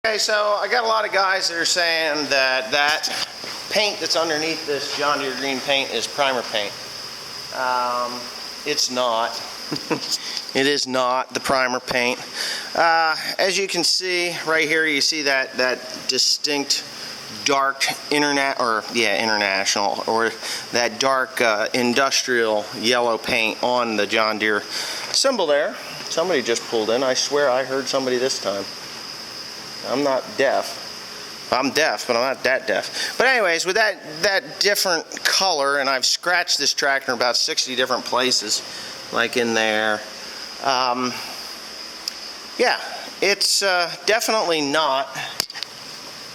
Okay, so I got a lot of guys that are saying that paint that's underneath this John Deere green paint is primer paint. It's not. It is not the primer paint. As you can see right here, you see that distinct dark international, or that dark industrial yellow paint on the John Deere symbol there. Somebody just pulled in. I swear I heard somebody this time. I'm not deaf. I'm deaf, but I'm not that deaf. But anyways, with that different color, and I've scratched this tractor in about 60 different places, like in there. Yeah, it's definitely not.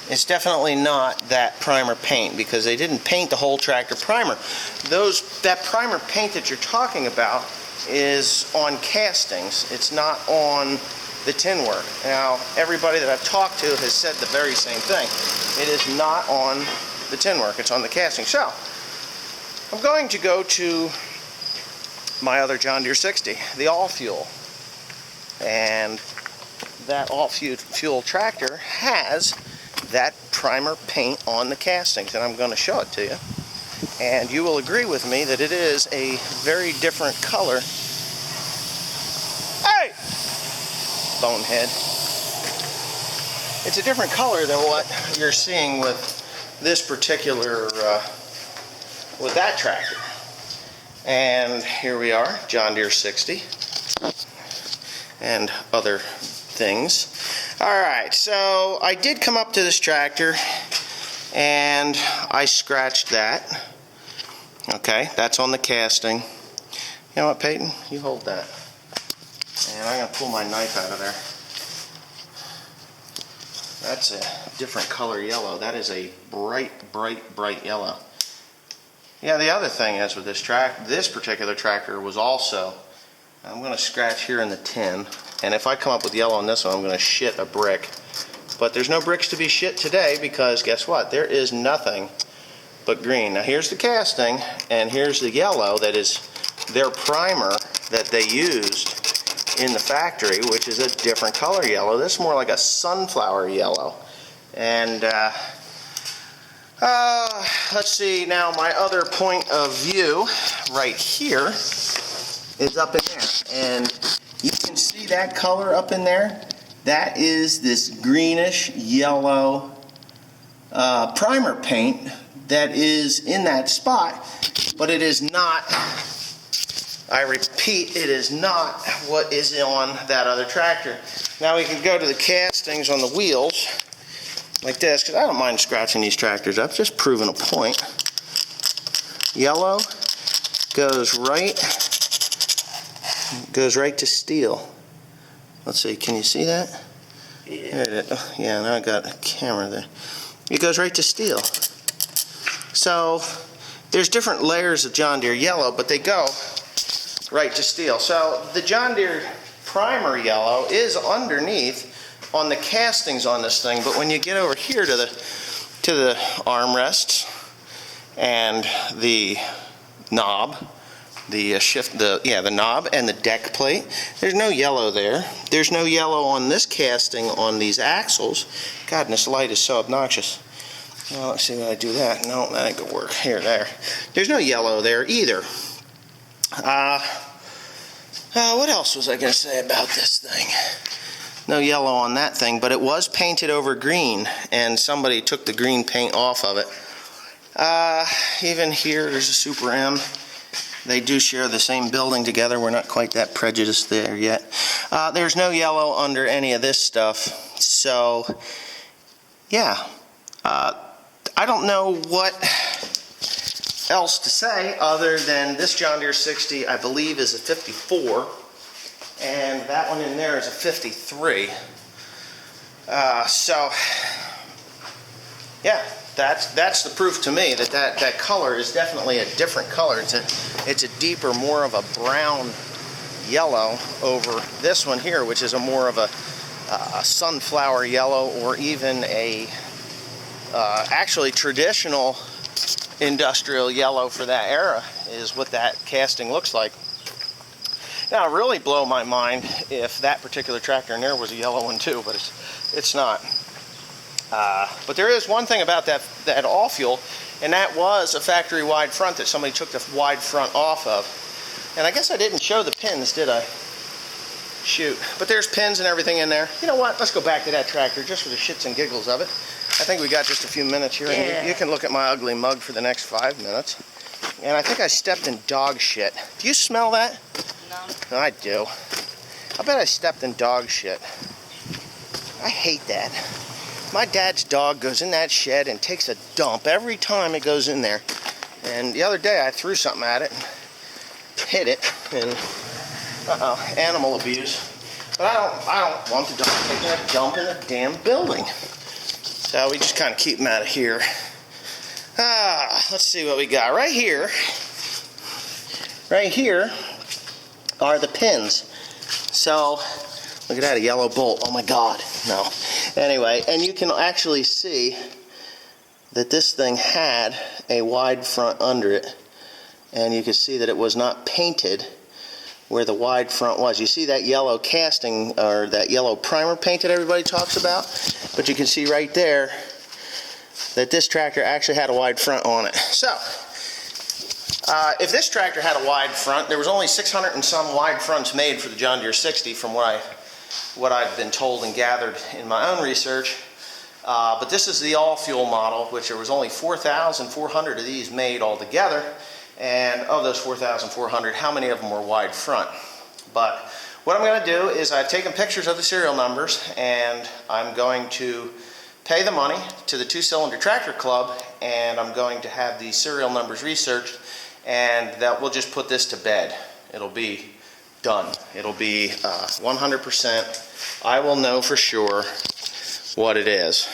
It's definitely not that primer paint, because they didn't paint the whole tractor primer. That primer paint that you're talking about is on castings. It's not on the tin work. Now, everybody that I've talked to has said the very same thing. It is not on the tin work, it's on the casting. So, I'm going to go to my other John Deere 60, the all-fuel. And that all-fuel tractor has that primer paint on the castings, and I'm going to show it to you. And you will agree with me that it is a very different color. Hey! Bonehead. It's a different color than what you're seeing with this particular, with that tractor. And here we are, John Deere 60, and other things. Alright, so I did come up to this tractor, and I scratched that. Okay, that's on the casting. You know what, Peyton? You hold that. And I'm going to pull my knife out of there. That's a different color yellow. That is a bright, bright, bright yellow. Yeah, the other thing is with this particular tractor was also, I'm going to scratch here in the tin, and if I come up with yellow on this one, I'm going to shit a brick. But there's no bricks to be shit today, because guess what? There is nothing but green. Now here's the casting, and here's the yellow that is their primer that they used in the factory, which is a different color yellow. This is more like a sunflower yellow. And let's see, now my other point of view right here is up in there, and you can see that color up in there. That is this greenish yellow primer paint that is in that spot, but it is not, I repeat, it is not what is on that other tractor. Now we can go to the castings on the wheels like this, because I don't mind scratching these tractors up, just proving a point. Yellow goes right to steel. Let's see, can you see that? Yeah, now I got a camera there. It goes right to steel. So there's different layers of John Deere yellow, but they go right to steel. So the John Deere primer yellow is underneath on the castings on this thing, but when you get over here to the armrests and the knob, the knob and the deck plate, there's no yellow there. There's no yellow on this casting on these axles. God, and this light is so obnoxious. Well, let's see when I do that. No, that ain't gonna work. Here, there. There's no yellow there either. What else was I gonna say about this thing? No yellow on that thing, but it was painted over green, and somebody took the green paint off of it. Even here, there's a Super M. They do share the same building together. We're not quite that prejudiced there yet. There's no yellow under any of this stuff. So, yeah. I don't know what else to say other than this John Deere 60, I believe, is a 54. And that one in there is a 53. So, yeah. That's the proof to me that color is definitely a different color. It's a deeper, more of a brown yellow over this one here, which is a more of a sunflower yellow, or even a actually traditional industrial yellow for that era is what that casting looks like. Now, it really blow my mind if that particular tractor in there was a yellow one too, but it's not. But there is one thing about that all fuel, and that was a factory wide front that somebody took the wide front off of. And I guess I didn't show the pins, did I? Shoot. But there's pins and everything in there. You know what? Let's go back to that tractor just for the shits and giggles of it. I think we got just a few minutes here. Yeah. And you can look at my ugly mug for the next 5 minutes. And I think I stepped in dog shit. Do you smell that? No. I do. I bet I stepped in dog shit. I hate that. My dad's dog goes in that shed and takes a dump every time it goes in there. And the other day I threw something at it and hit it, and animal abuse. But I don't want the dog taking a dump in the damn building. So we just kind of keep them out of here. Let's see what we got. Right here are the pins. So, look at that, a yellow bolt. Oh my God, no. Anyway, and you can actually see that this thing had a wide front under it. And you can see that it was not painted where the wide front was. You see that yellow casting, or that yellow primer paint that everybody talks about? But you can see right there that this tractor actually had a wide front on it. So, if this tractor had a wide front, there was only 600 and some wide fronts made for the John Deere 60 from what I've been told and gathered in my own research. But this is the all-fuel model, which there was only 4,400 of these made altogether. And of those 4,400, how many of them were wide front? But what I'm going to do is I've taken pictures of the serial numbers, and I'm going to pay the money to the Two-Cylinder Tractor Club, and I'm going to have these serial numbers researched, and that we'll just put this to bed. It'll be done. It'll be 100%. I will know for sure what it is.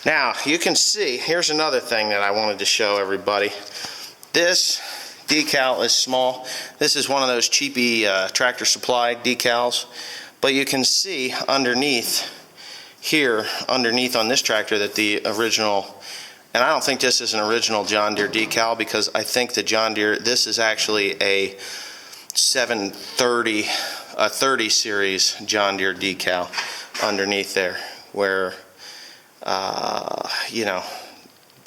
Now, you can see, here's another thing that I wanted to show everybody. This decal is small. This is one of those cheapy Tractor Supply decals, but you can see underneath here, underneath on this tractor, that the original, and I don't think this is an original John Deere decal, because I think the John Deere, this is actually a 730, a 30 series John Deere decal underneath there, where you know,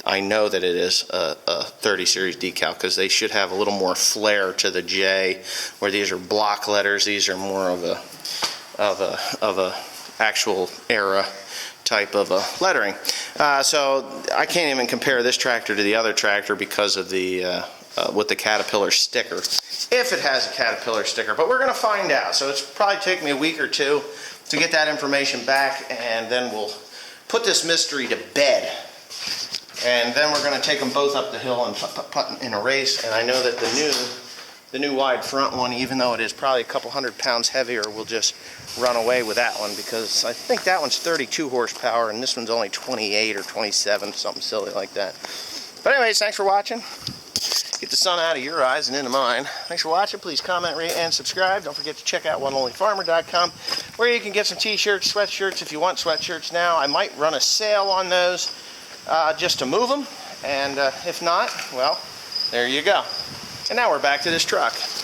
I know that it is a 30 series decal, because they should have a little more flair to the J, where these are block letters. These are more of a actual era type of lettering. So I can't even compare this tractor to the other tractor because of the with the Caterpillar sticker, if it has a Caterpillar sticker. But we're going to find out. So it's probably take me a week or two to get that information back, and then we'll put this mystery to bed. And then we're going to take them both up the hill and put in a race. And I know that the new wide front one, even though it is probably a couple 100 pounds heavier, will just run away with that one, because I think that one's 32 horsepower and this one's only 28 or 27, something silly like that. But anyways, thanks for watching. Get the sun out of your eyes and into mine. Thanks for watching. Please comment, rate, and subscribe. Don't forget to check out oneonlyfarmer.com, where you can get some t-shirts, sweatshirts if you want sweatshirts now. I might run a sale on those just to move them, and if not, well, there you go. And now we're back to this truck.